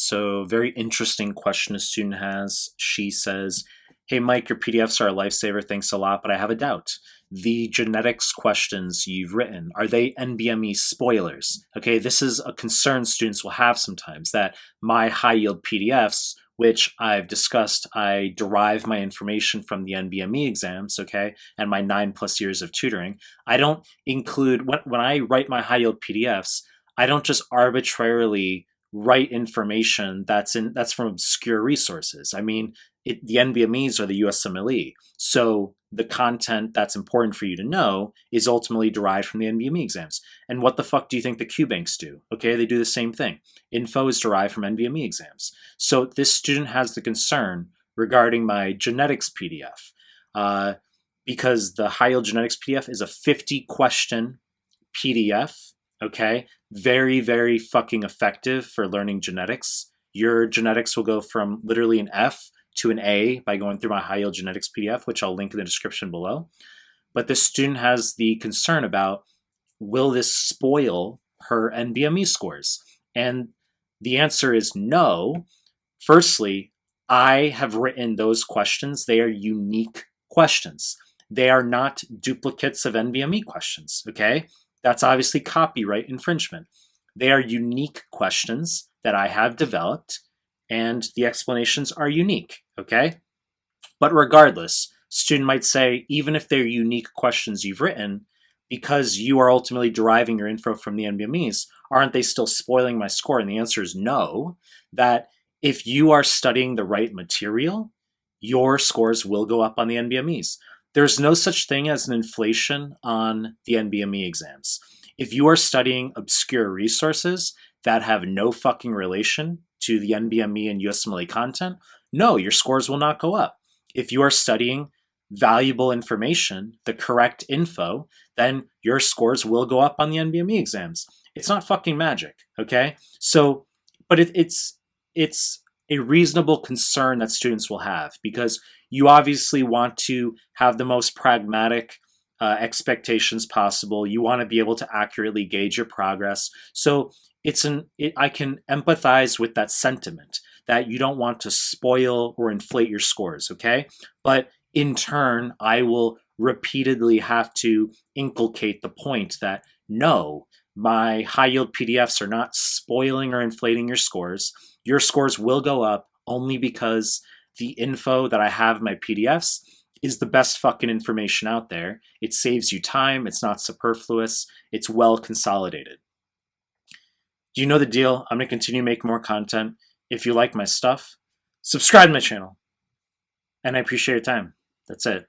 So, very interesting question a student has. She says, "Hey, Mike, your PDFs are a lifesaver. Thanks a lot, but I have a doubt. The genetics questions you've written, are they NBME spoilers?" Okay, this is a concern students will have sometimes, that my high yield PDFs, which I've discussed, I derive my information from the NBME exams, okay, and my 9+ years of tutoring. I don't include, when I write my high yield PDFs, I don't just arbitrarily write information that's from obscure resources. I mean, the NBMEs are the USMLE, so the content that's important for you to know is ultimately derived from the NBME exams. And what the fuck do you think the Q banks do? Okay, they do the same thing. Info is derived from NBME exams. So this student has the concern regarding my genetics PDF, because the high yield genetics PDF is a 50 question PDF. Okay, very, very fucking effective for learning genetics. Your genetics will go from literally an F to an A by going through my high yield genetics PDF, which I'll link in the description below. But this student has the concern about, will this spoil her NBME scores? And the answer is no. Firstly, I have written those questions. They are unique questions. They are not duplicates of NBME questions, okay? That's obviously copyright infringement. They are unique questions that I have developed, and the explanations are unique, okay? But regardless, student might say, even if they're unique questions you've written, because you are ultimately deriving your info from the NBMEs, aren't they still spoiling my score? And the answer is no, that if you are studying the right material, your scores will go up on the NBMEs. There's no such thing as an inflation on the NBME exams. If you are studying obscure resources that have no fucking relation to the NBME and USMLE content, no, your scores will not go up. If you are studying valuable information, the correct info, then your scores will go up on the NBME exams. It's not fucking magic, okay? So, but it's a reasonable concern that students will have, because you obviously want to have the most pragmatic expectations possible. You want to be able to accurately gauge your progress. So I can empathize with that sentiment, that you don't want to spoil or inflate your scores, okay? But in turn, I will repeatedly have to inculcate the point that no, my high yield PDFs are not spoiling or inflating your scores. Your scores will go up only because the info that I have in my PDFs is the best fucking information out there. It saves you time. It's not superfluous. It's well consolidated. Do you know the deal? I'm going to continue to make more content. If you like my stuff, subscribe to my channel. And I appreciate your time. That's it.